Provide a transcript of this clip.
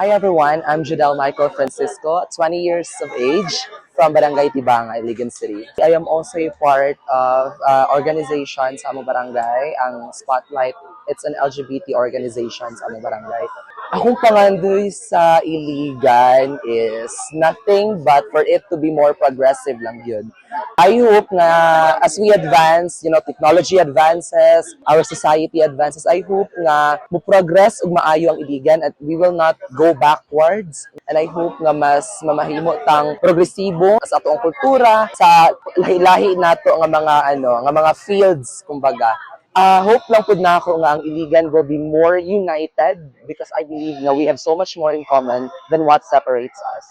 Hi everyone, I'm Judel Michael Francisco, 20 years of age from Barangay Tibangay, Ligan City. I am also a part of organization sa among barangay, ang Spotlight. It's an LGBT organization sa among barangay. Akong pangandoy sa Iligan is nothing but for it to be more progressive lang yun. I hope na as we advance, technology advances, our society advances, I hope nga mo progress ug maayo ang Iligan at we will not go backwards. And I hope nga mas mamahimo tang progresibo sa atong kultura, sa lahi-lahi nato nga mga fields kumbaga. Hope lang pud na ako nga ang Iligan will be more united because I believe nga we have so much more in common than what separates us.